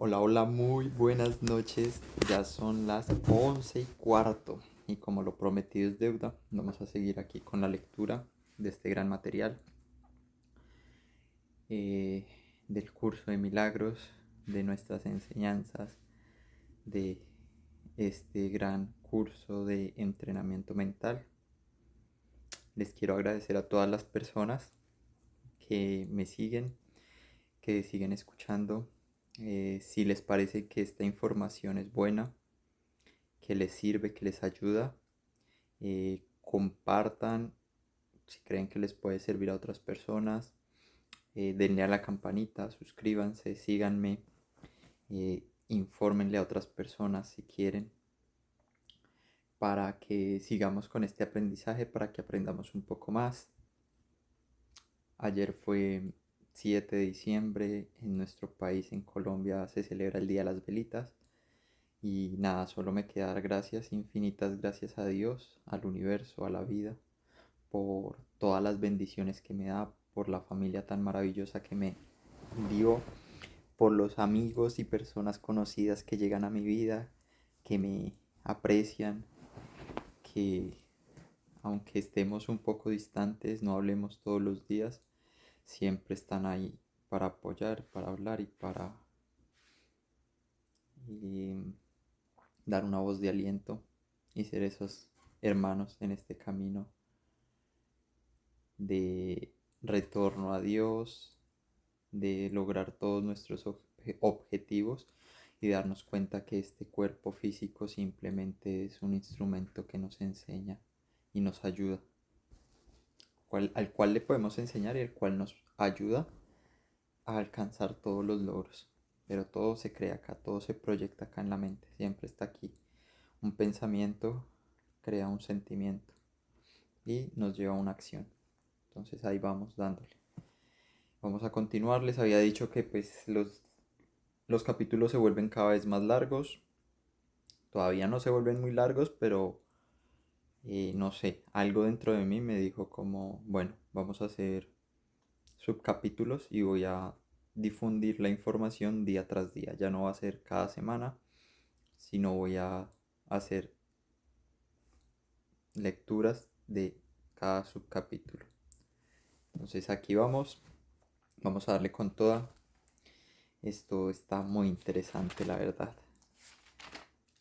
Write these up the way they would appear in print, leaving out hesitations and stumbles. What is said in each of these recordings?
Hola, hola, muy buenas noches. Ya son las 11:15 y como lo prometido es deuda, vamos a seguir aquí con la lectura de este gran material eh, del curso de milagros, de nuestras enseñanzas, de este gran curso de entrenamiento mental. Les quiero agradecer a todas las personas que me siguen, que siguen escuchando. Si les parece que esta información es buena, que les sirve, que les ayuda, compartan si creen que les puede servir a otras personas, denle a la campanita, suscríbanse, síganme, infórmenle a otras personas si quieren, para que sigamos con este aprendizaje, para que aprendamos un poco más. Ayer fue 7 de diciembre, en nuestro país, en Colombia, se celebra el Día de las Velitas. Y nada, solo me queda dar gracias, infinitas gracias a Dios, al universo, a la vida, por todas las bendiciones que me da, por la familia tan maravillosa que me dio, por los amigos y personas conocidas que llegan a mi vida, que me aprecian, que aunque estemos un poco distantes, no hablemos todos los días, siempre están ahí para apoyar, para hablar y para y dar una voz de aliento y ser esos hermanos en este camino de retorno a Dios, de lograr todos nuestros objetivos y darnos cuenta que este cuerpo físico simplemente es un instrumento que nos enseña y nos ayuda, al cual le podemos enseñar y el cual nos ayuda a alcanzar todos los logros. Pero todo se crea acá, todo se proyecta acá en la mente, siempre está aquí. Un pensamiento crea un sentimiento y nos lleva a una acción. Entonces ahí vamos dándole. Vamos a continuar. Les había dicho que pues los capítulos se vuelven cada vez más largos. Todavía no se vuelven muy largos, pero no sé, algo dentro de mí me dijo como, bueno, vamos a hacer subcapítulos y voy a difundir la información día tras día. Ya no va a ser cada semana, sino voy a hacer lecturas de cada subcapítulo. Entonces aquí vamos a darle con toda. Esto está muy interesante, la verdad.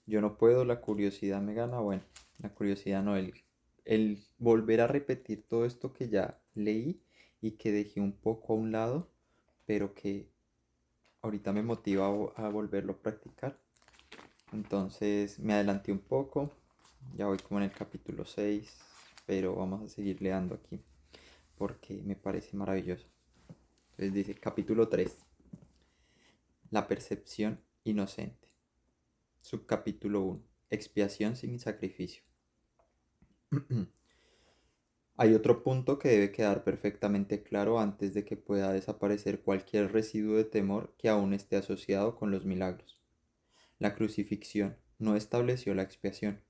Yo no puedo, la curiosidad me gana. Bueno, la curiosidad no, el volver a repetir todo esto que ya leí y que dejé un poco a un lado, pero que ahorita me motiva a volverlo a practicar. Entonces me adelanté un poco, ya voy como en el capítulo 6, pero vamos a seguir leyendo aquí porque me parece maravilloso. Entonces dice capítulo 3, la percepción inocente. Subcapítulo 1, expiación sin sacrificio. Hay otro punto que debe quedar perfectamente claro antes de que pueda desaparecer cualquier residuo de temor que aún esté asociado con los milagros. La crucifixión no estableció la expiación,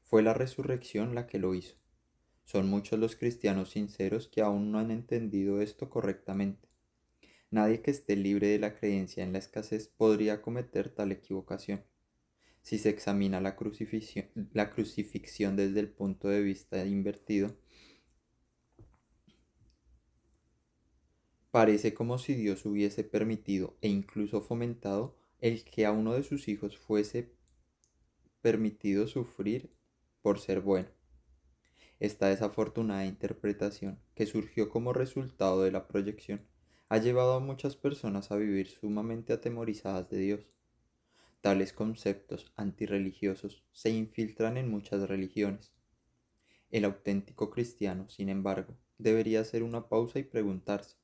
fue la resurrección la que lo hizo. Son muchos los cristianos sinceros que aún no han entendido esto correctamente. Nadie que esté libre de la creencia en la escasez podría cometer tal equivocación. Si se examina la crucifixión desde el punto de vista invertido, parece como si Dios hubiese permitido e incluso fomentado el que a uno de sus hijos fuese permitido sufrir por ser bueno. Esta desafortunada interpretación, que surgió como resultado de la proyección, ha llevado a muchas personas a vivir sumamente atemorizadas de Dios. Tales conceptos antirreligiosos se infiltran en muchas religiones. El auténtico cristiano, sin embargo, debería hacer una pausa y preguntarse,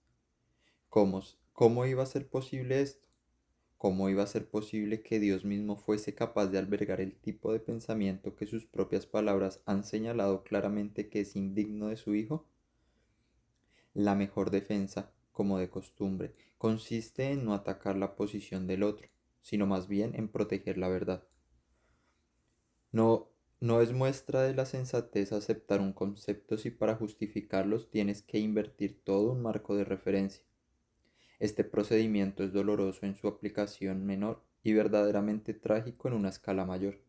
¿cómo iba a ser posible esto? ¿Cómo iba a ser posible que Dios mismo fuese capaz de albergar el tipo de pensamiento que sus propias palabras han señalado claramente que es indigno de su Hijo? La mejor defensa, como de costumbre, consiste en no atacar la posición del otro, sino más bien en proteger la verdad. No, no es muestra de la sensatez aceptar un concepto si para justificarlos tienes que invertir todo un marco de referencia. Este procedimiento es doloroso en su aplicación menor y verdaderamente trágico en una escala mayor.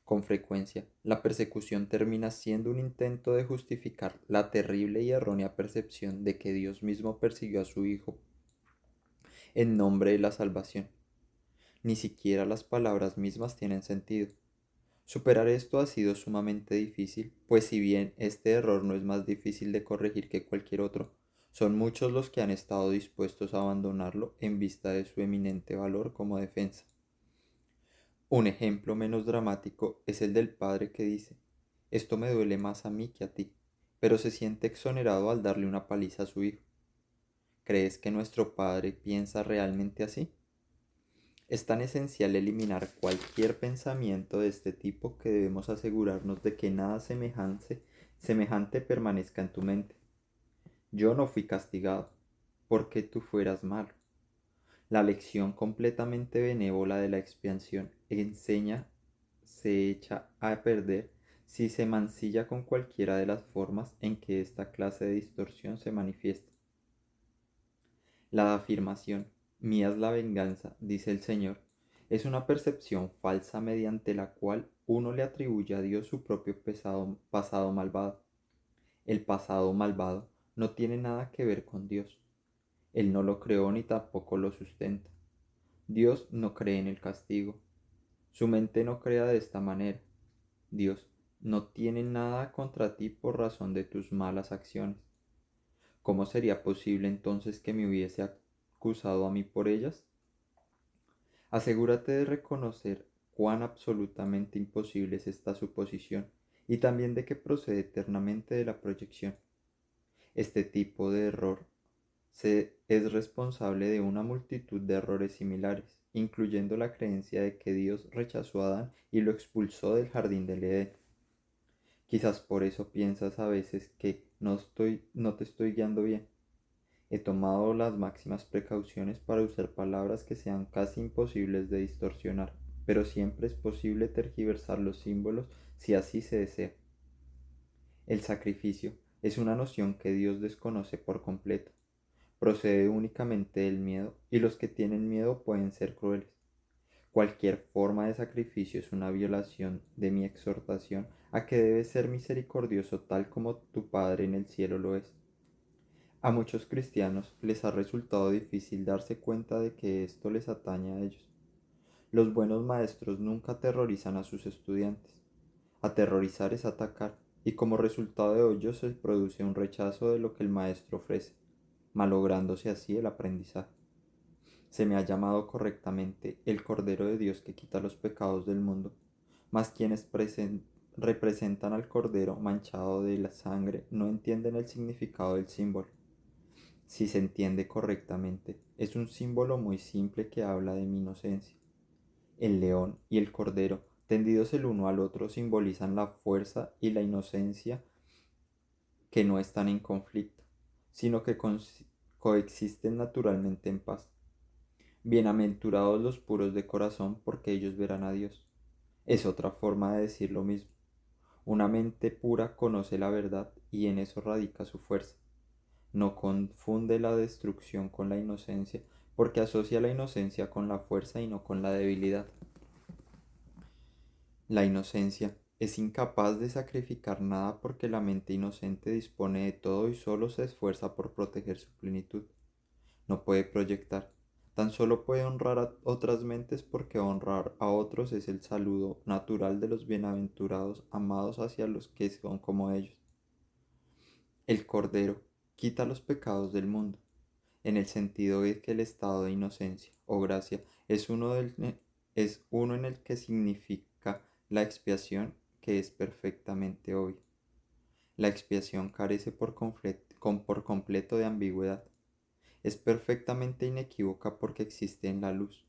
Con frecuencia, la persecución termina siendo un intento de justificar la terrible y errónea percepción de que Dios mismo persiguió a su Hijo en nombre de la salvación. Ni siquiera las palabras mismas tienen sentido. Superar esto ha sido sumamente difícil, pues si bien este error no es más difícil de corregir que cualquier otro, son muchos los que han estado dispuestos a abandonarlo en vista de su eminente valor como defensa. Un ejemplo menos dramático es el del padre que dice: esto me duele más a mí que a ti, pero se siente exonerado al darle una paliza a su hijo. ¿Crees que nuestro padre piensa realmente así? Es tan esencial eliminar cualquier pensamiento de este tipo que debemos asegurarnos de que nada semejante permanezca en tu mente. Yo no fui castigado porque tú fueras malo. La lección completamente benévola de la expiación se echa a perder si se mancilla con cualquiera de las formas en que esta clase de distorsión se manifiesta. La afirmación, mía es la venganza, dice el Señor, es una percepción falsa mediante la cual uno le atribuye a Dios su propio pasado malvado. El pasado malvado no tiene nada que ver con Dios. Él no lo creó ni tampoco lo sustenta. Dios no cree en el castigo. Su mente no crea de esta manera. Dios no tiene nada contra ti por razón de tus malas acciones. ¿Cómo sería posible entonces que me hubiese acusado a mí por ellas? Asegúrate de reconocer cuán absolutamente imposible es esta suposición y también de que procede eternamente de la proyección. Este tipo de error es responsable de una multitud de errores similares, incluyendo la creencia de que Dios rechazó a Adán y lo expulsó del jardín del Edén. Quizás por eso piensas a veces que no te estoy guiando bien. He tomado las máximas precauciones para usar palabras que sean casi imposibles de distorsionar, pero siempre es posible tergiversar los símbolos si así se desea. El sacrificio es una noción que Dios desconoce por completo. Procede únicamente del miedo, y los que tienen miedo pueden ser crueles. Cualquier forma de sacrificio es una violación de mi exhortación a que debes ser misericordioso tal como tu Padre en el cielo lo es. A muchos cristianos les ha resultado difícil darse cuenta de que esto les atañe a ellos. Los buenos maestros nunca aterrorizan a sus estudiantes. Aterrorizar es atacar, y como resultado de ello se produce un rechazo de lo que el maestro ofrece, malográndose así el aprendizaje. Se me ha llamado correctamente el Cordero de Dios que quita los pecados del mundo, mas quienes representan al Cordero manchado de la sangre no entienden el significado del símbolo. Si se entiende correctamente, es un símbolo muy simple que habla de mi inocencia. El león y el cordero, tendidos el uno al otro, simbolizan la fuerza y la inocencia que no están en conflicto, sino que coexisten naturalmente en paz. Bienaventurados los puros de corazón, porque ellos verán a Dios. Es otra forma de decir lo mismo. Una mente pura conoce la verdad y en eso radica su fuerza. No confunde la destrucción con la inocencia, porque asocia la inocencia con la fuerza y no con la debilidad. La inocencia es incapaz de sacrificar nada porque la mente inocente dispone de todo y solo se esfuerza por proteger su plenitud. No puede proyectar, tan solo puede honrar a otras mentes porque honrar a otros es el saludo natural de los bienaventurados amados hacia los que son como ellos. El Cordero quita los pecados del mundo, en el sentido de que el estado de inocencia o gracia es uno en el que significa la expiación, que es perfectamente obvio. La expiación carece por completo de ambigüedad. Es perfectamente inequívoca porque existe en la luz.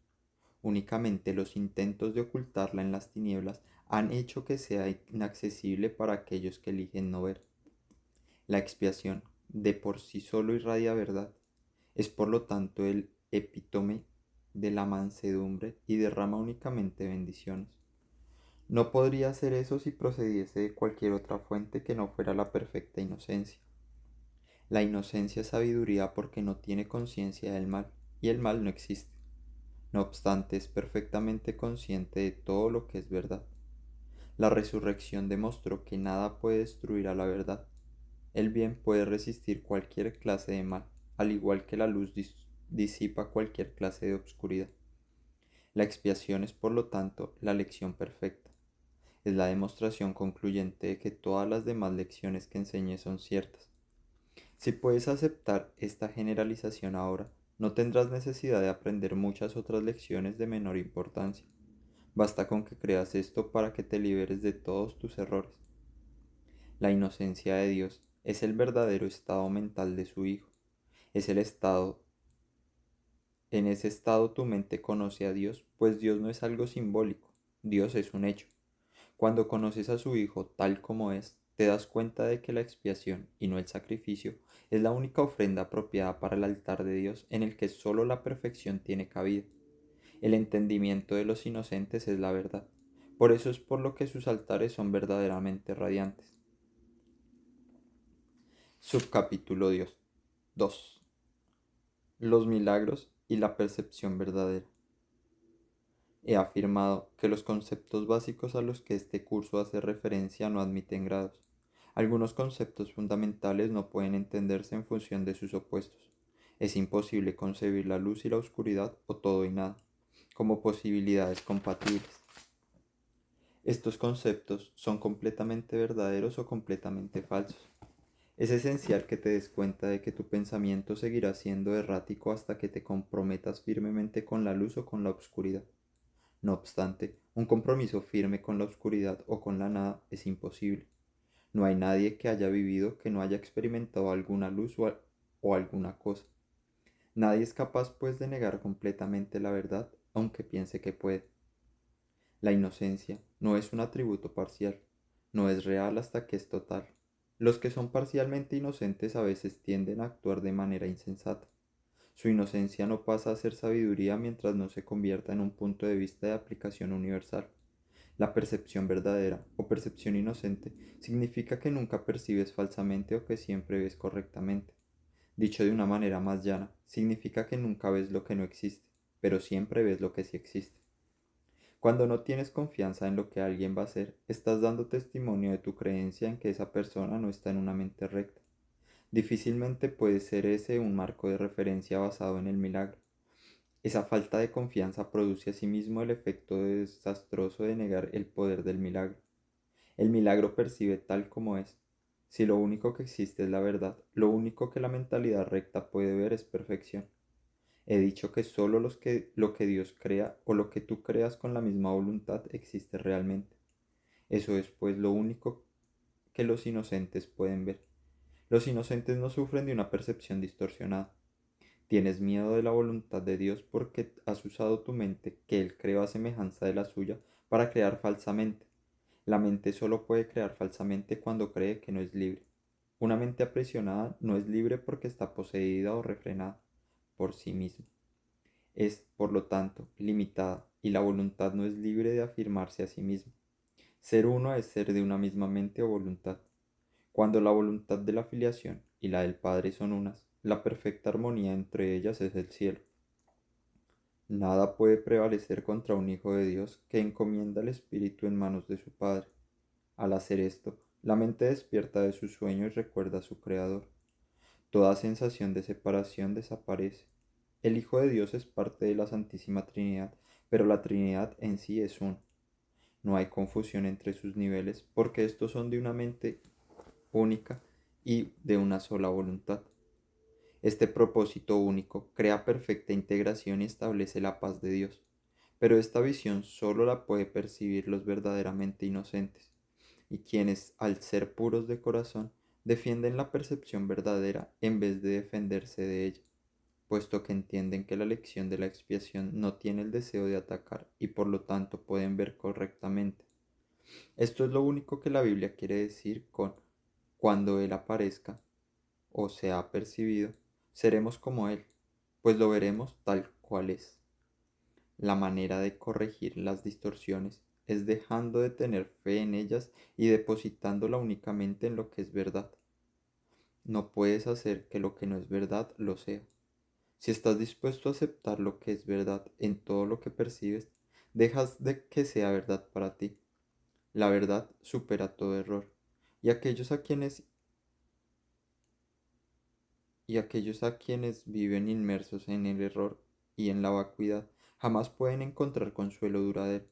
Únicamente los intentos de ocultarla en las tinieblas han hecho que sea inaccesible para aquellos que eligen no ver. La expiación de por sí solo irradia verdad. Es por lo tanto el epítome de la mansedumbre y derrama únicamente bendiciones. No podría hacer eso si procediese de cualquier otra fuente que no fuera la perfecta inocencia. La inocencia es sabiduría porque no tiene conciencia del mal, y el mal no existe. No obstante, es perfectamente consciente de todo lo que es verdad. La resurrección demostró que nada puede destruir a la verdad. El bien puede resistir cualquier clase de mal, al igual que la luz disipa cualquier clase de obscuridad. La expiación es, por lo tanto, la lección perfecta. Es la demostración concluyente de que todas las demás lecciones que enseñé son ciertas. Si puedes aceptar esta generalización ahora, no tendrás necesidad de aprender muchas otras lecciones de menor importancia. Basta con que creas esto para que te liberes de todos tus errores. La inocencia de Dios es el verdadero estado mental de su Hijo. Es el estado. En ese estado tu mente conoce a Dios, pues Dios no es algo simbólico, Dios es un hecho. Cuando conoces a su Hijo tal como es, te das cuenta de que la expiación, y no el sacrificio, es la única ofrenda apropiada para el altar de Dios en el que sólo la perfección tiene cabida. El entendimiento de los inocentes es la verdad. Por eso es por lo que sus altares son verdaderamente radiantes. Subcapítulo 2. Los milagros y la percepción verdadera. He afirmado que los conceptos básicos a los que este curso hace referencia no admiten grados. Algunos conceptos fundamentales no pueden entenderse en función de sus opuestos. Es imposible concebir la luz y la oscuridad o todo y nada como posibilidades compatibles. Estos conceptos son completamente verdaderos o completamente falsos. Es esencial que te des cuenta de que tu pensamiento seguirá siendo errático hasta que te comprometas firmemente con la luz o con la oscuridad. No obstante, un compromiso firme con la oscuridad o con la nada es imposible. No hay nadie que haya vivido que no haya experimentado alguna luz o alguna cosa. Nadie es capaz, pues, de negar completamente la verdad, aunque piense que puede. La inocencia no es un atributo parcial, no es real hasta que es total. Los que son parcialmente inocentes a veces tienden a actuar de manera insensata. Su inocencia no pasa a ser sabiduría mientras no se convierta en un punto de vista de aplicación universal. La percepción verdadera o percepción inocente significa que nunca percibes falsamente o que siempre ves correctamente. Dicho de una manera más llana, significa que nunca ves lo que no existe, pero siempre ves lo que sí existe. Cuando no tienes confianza en lo que alguien va a hacer, estás dando testimonio de tu creencia en que esa persona no está en una mente recta. Difícilmente puede ser ese un marco de referencia basado en el milagro. Esa falta de confianza produce asimismo el efecto desastroso de negar el poder del milagro. El milagro percibe tal como es. Si lo único que existe es la verdad, lo único que la mentalidad recta puede ver es perfección. He dicho que solo lo que Dios crea o lo que tú creas con la misma voluntad existe realmente. Eso es pues lo único que los inocentes pueden ver. Los inocentes no sufren de una percepción distorsionada. Tienes miedo de la voluntad de Dios porque has usado tu mente, que Él creó a semejanza de la suya, para crear falsamente. La mente solo puede crear falsamente cuando cree que no es libre. Una mente aprisionada no es libre porque está poseída o refrenada por sí misma. Es, por lo tanto, limitada, y la voluntad no es libre de afirmarse a sí misma. Ser uno es ser de una misma mente o voluntad. Cuando la voluntad de la filiación y la del Padre son unas, la perfecta armonía entre ellas es el cielo. Nada puede prevalecer contra un Hijo de Dios que encomienda el Espíritu en manos de su Padre. Al hacer esto, la mente despierta de su sueño y recuerda a su Creador. Toda sensación de separación desaparece. El Hijo de Dios es parte de la Santísima Trinidad, pero la Trinidad en sí es uno. No hay confusión entre sus niveles, porque estos son de una mente única y de una sola voluntad. Este propósito único crea perfecta integración y establece la paz de Dios, pero esta visión solo la puede percibir los verdaderamente inocentes, y quienes, al ser puros de corazón, defienden la percepción verdadera en vez de defenderse de ella, puesto que entienden que la lección de la expiación no tiene el deseo de atacar y por lo tanto pueden ver correctamente. Esto es lo único que la Biblia quiere decir con cuando Él aparezca o sea percibido, seremos como Él, pues lo veremos tal cual es. La manera de corregir las distorsiones es dejando de tener fe en ellas y depositándola únicamente en lo que es verdad. No puedes hacer que lo que no es verdad lo sea. Si estás dispuesto a aceptar lo que es verdad en todo lo que percibes, dejas de que sea verdad para ti. La verdad supera todo error, y aquellos a quienes viven inmersos en el error y en la vacuidad jamás pueden encontrar consuelo duradero.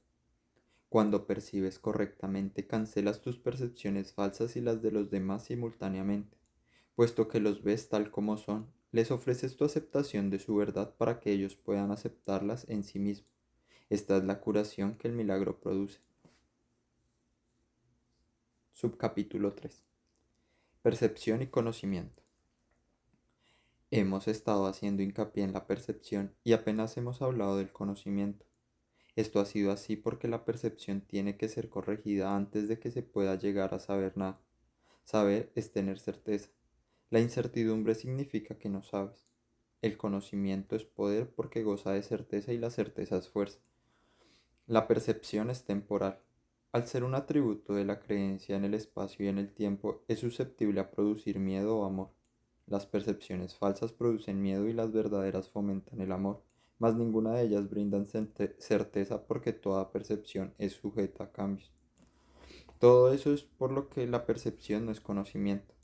Cuando percibes correctamente, cancelas tus percepciones falsas y las de los demás simultáneamente. Puesto que los ves tal como son, les ofreces tu aceptación de su verdad para que ellos puedan aceptarlas en sí mismos. Esta es la curación que el milagro produce. Subcapítulo 3. Percepción y conocimiento. Hemos estado haciendo hincapié en la percepción y apenas hemos hablado del conocimiento. Esto ha sido así porque la percepción tiene que ser corregida antes de que se pueda llegar a saber nada. Saber es tener certeza. La incertidumbre significa que no sabes. El conocimiento es poder porque goza de certeza y la certeza es fuerza. La percepción es temporal. Al ser un atributo de la creencia en el espacio y en el tiempo, es susceptible a producir miedo o amor. Las percepciones falsas producen miedo y las verdaderas fomentan el amor, mas ninguna de ellas brindan certeza porque toda percepción es sujeta a cambios. Todo eso es por lo que la percepción no es conocimiento.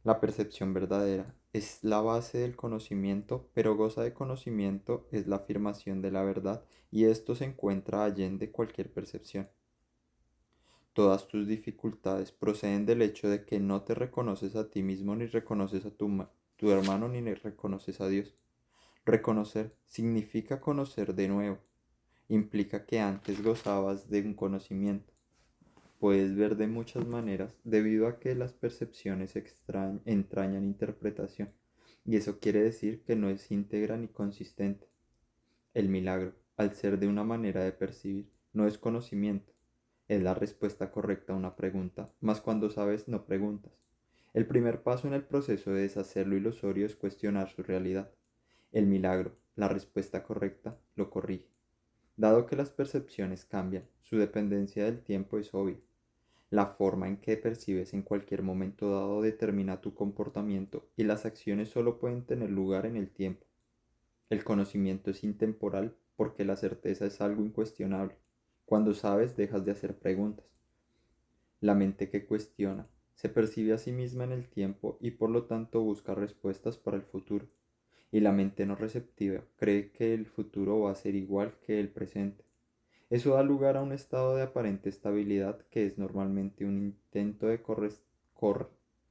La percepción verdadera es la base del conocimiento, pero goza de conocimiento es la afirmación de la verdad y esto se encuentra allende cualquier percepción. Todas tus dificultades proceden del hecho de que no te reconoces a ti mismo ni reconoces a tu hermano ni reconoces a Dios. Reconocer significa conocer de nuevo. Implica que antes gozabas de un conocimiento. Puedes ver de muchas maneras debido a que las percepciones entrañan interpretación, y eso quiere decir que no es íntegra ni consistente. El milagro, al ser de una manera de percibir, no es conocimiento, es la respuesta correcta a una pregunta, mas cuando sabes no preguntas. El primer paso en el proceso de deshacer lo ilusorio es cuestionar su realidad. El milagro, la respuesta correcta, lo corrige. Dado que las percepciones cambian, su dependencia del tiempo es obvia. La forma en que percibes en cualquier momento dado determina tu comportamiento y las acciones solo pueden tener lugar en el tiempo. El conocimiento es intemporal porque la certeza es algo incuestionable. Cuando sabes dejas de hacer preguntas. La mente que cuestiona se percibe a sí misma en el tiempo y por lo tanto busca respuestas para el futuro. Y la mente no receptiva cree que el futuro va a ser igual que el presente. Eso da lugar a un estado de aparente estabilidad que es normalmente un intento de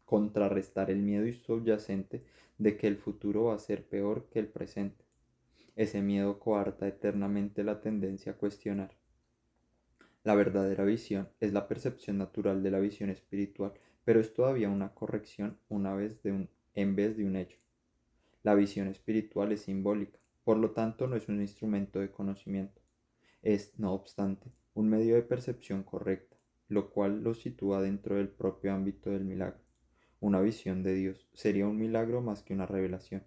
contrarrestar el miedo subyacente de que el futuro va a ser peor que el presente. Ese miedo coarta eternamente la tendencia a cuestionar. La verdadera visión es la percepción natural de la visión espiritual, pero es todavía una corrección en vez de un hecho. La visión espiritual es simbólica, por lo tanto no es un instrumento de conocimiento. Es, no obstante, un medio de percepción correcta, lo cual lo sitúa dentro del propio ámbito del milagro. Una visión de Dios sería un milagro más que una revelación.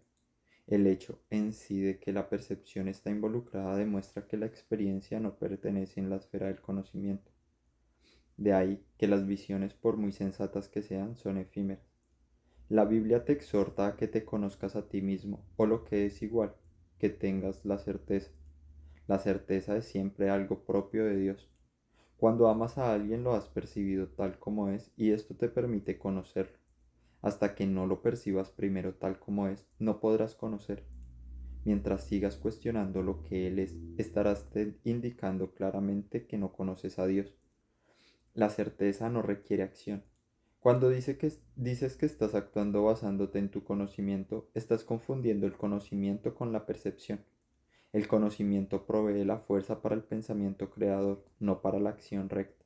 El hecho en sí de que la percepción está involucrada demuestra que la experiencia no pertenece en la esfera del conocimiento. De ahí que las visiones, por muy sensatas que sean, son efímeras. La Biblia te exhorta a que te conozcas a ti mismo, o lo que es igual, que tengas la certeza. La certeza es siempre algo propio de Dios. Cuando amas a alguien lo has percibido tal como es y esto te permite conocerlo. Hasta que no lo percibas primero tal como es, no podrás conocer. Mientras sigas cuestionando lo que Él es, estarás indicando claramente que no conoces a Dios. La certeza no requiere acción. Cuando dices que estás actuando basándote en tu conocimiento, estás confundiendo el conocimiento con la percepción. El conocimiento provee la fuerza para el pensamiento creador, no para la acción recta.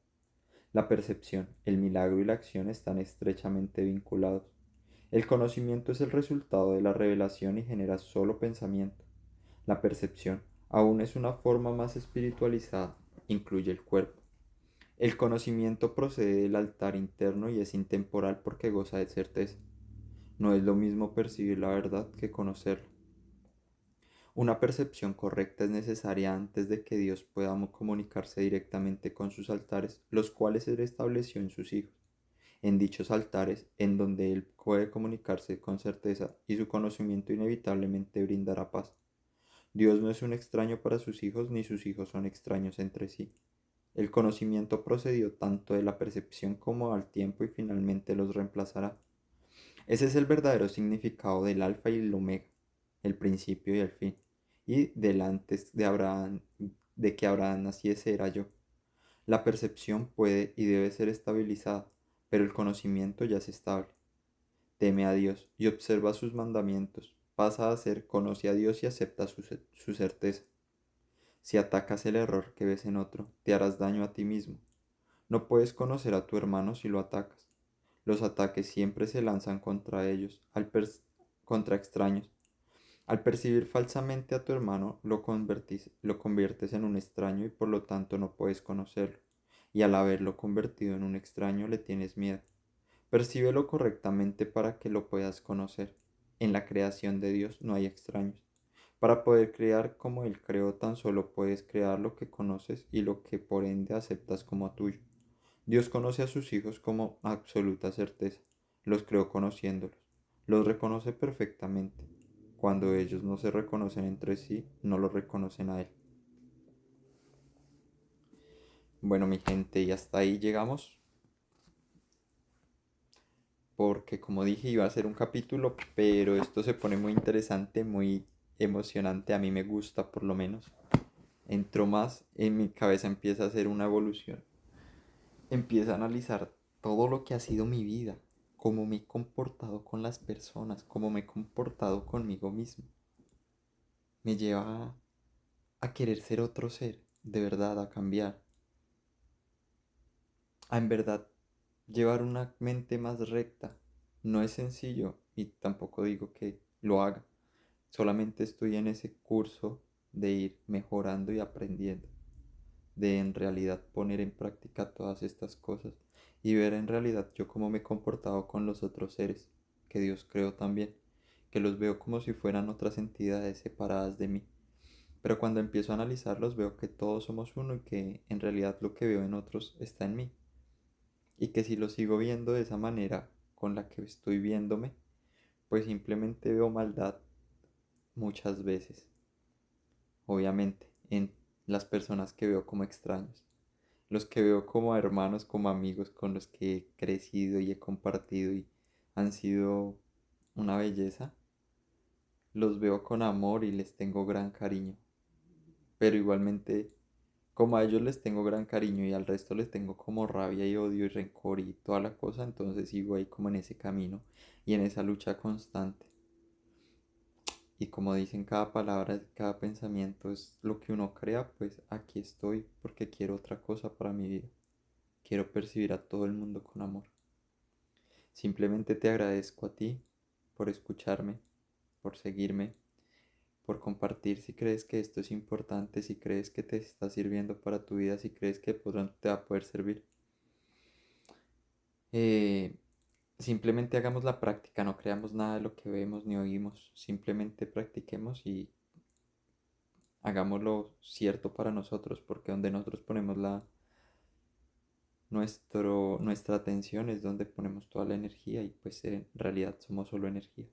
La percepción, el milagro y la acción están estrechamente vinculados. El conocimiento es el resultado de la revelación y genera solo pensamiento. La percepción aún es una forma más espiritualizada, incluye el cuerpo. El conocimiento procede del altar interno y es intemporal porque goza de certeza. No es lo mismo percibir la verdad que conocerla. Una percepción correcta es necesaria antes de que Dios pueda comunicarse directamente con sus altares, los cuales Él estableció en sus hijos. en dichos altares en donde Él puede comunicarse con certeza y su conocimiento inevitablemente brindará paz. Dios no es un extraño para sus hijos ni sus hijos son extraños entre sí. El conocimiento procedió tanto de la percepción como al tiempo y finalmente los reemplazará. Ese es el verdadero significado del alfa y el omega, el principio y el fin, y del antes de Abraham, de que Abraham naciese era yo. La percepción puede y debe ser estabilizada, pero el conocimiento ya es estable. Teme a Dios y observa sus mandamientos. Pasa a ser, conoce a Dios y acepta su certeza. Si atacas el error que ves en otro, te harás daño a ti mismo. No puedes conocer a tu hermano si lo atacas. Los ataques siempre se lanzan contra ellos, contra extraños. Al percibir falsamente a tu hermano, lo conviertes en un extraño y por lo tanto no puedes conocerlo. Y al haberlo convertido en un extraño le tienes miedo. Percíbelo correctamente para que lo puedas conocer. En la creación de Dios no hay extraños. Para poder crear como Él creó, tan solo puedes crear lo que conoces y lo que por ende aceptas como tuyo. Dios conoce a sus hijos como absoluta certeza. Los creó conociéndolos. Los reconoce perfectamente. Cuando ellos no se reconocen entre sí, no lo reconocen a Él. Bueno, mi gente, y hasta ahí llegamos. Porque como dije iba a ser un capítulo, pero esto se pone muy interesante, muy emocionante. A mí me gusta por lo menos. Entro más, en mi cabeza empieza a hacer una evolución. Empieza a analizar todo lo que ha sido mi vida, cómo me he comportado con las personas, cómo me he comportado conmigo mismo. Me lleva a querer ser otro ser, de verdad, a cambiar, a en verdad llevar una mente más recta. No es sencillo y tampoco digo que lo haga, solamente estoy en ese curso de ir mejorando y aprendiendo, de en realidad poner en práctica todas estas cosas y ver en realidad yo cómo me he comportado con los otros seres que Dios creó también, que los veo como si fueran otras entidades separadas de mí. Pero cuando empiezo a analizarlos veo que todos somos uno y que en realidad lo que veo en otros está en mí. Y que si lo sigo viendo de esa manera con la que estoy viéndome, pues simplemente veo maldad muchas veces. Obviamente, en las personas que veo como extraños. Los que veo como hermanos, como amigos con los que he crecido y he compartido y han sido una belleza, los veo con amor y les tengo gran cariño. Pero igualmente, como a ellos les tengo gran cariño y al resto les tengo como rabia y odio y rencor y toda la cosa, entonces sigo ahí como en ese camino y en esa lucha constante. Y como dicen, cada palabra, cada pensamiento es lo que uno crea, pues aquí estoy porque quiero otra cosa para mi vida. Quiero percibir a todo el mundo con amor. Simplemente te agradezco a ti por escucharme, por seguirme, por compartir si crees que esto es importante, si crees que te está sirviendo para tu vida, si crees que pronto te va a poder servir. Eh, Simplemente hagamos la práctica, no creamos nada de lo que vemos ni oímos, simplemente practiquemos y hagámoslo cierto para nosotros, porque donde nosotros ponemos nuestra atención es donde ponemos toda la energía y pues en realidad somos solo energía.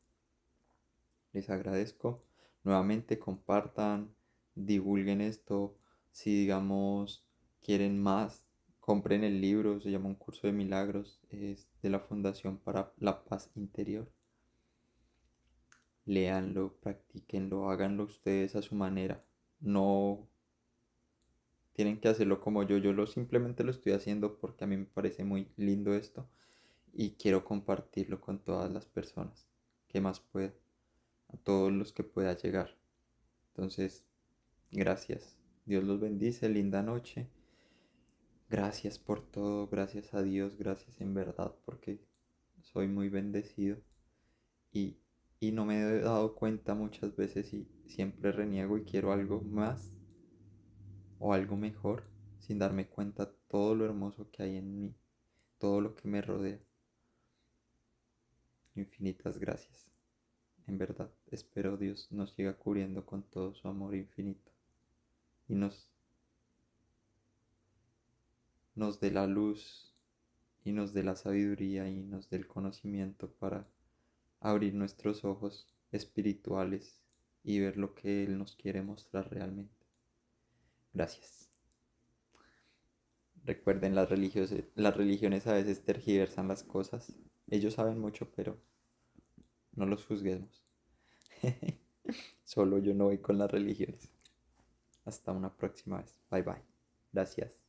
Les agradezco. Nuevamente compartan, divulguen esto. Si digamos quieren más, compren el libro, se llama Un Curso de Milagros, es de la Fundación para la Paz Interior. Léanlo, practíquenlo, háganlo ustedes a su manera. No tienen que hacerlo como yo lo simplemente lo estoy haciendo porque a mí me parece muy lindo esto y quiero compartirlo con todas las personas que más pueda, a todos los que pueda llegar. Entonces, gracias. Dios los bendice, linda noche. Gracias por todo, gracias a Dios, gracias en verdad porque soy muy bendecido y, y no me he dado cuenta muchas veces y siempre reniego y quiero algo más o algo mejor sin darme cuenta todo lo hermoso que hay en mí, todo lo que me rodea. Infinitas gracias. En verdad, espero Dios nos siga cubriendo con todo su amor infinito y nos dé la luz y nos dé la sabiduría y nos dé el conocimiento para abrir nuestros ojos espirituales y ver lo que Él nos quiere mostrar realmente. Gracias. Recuerden, las religiones a veces tergiversan las cosas. Ellos saben mucho, pero no los juzguemos. Solo yo no voy con las religiones. Hasta una próxima vez. Bye bye. Gracias.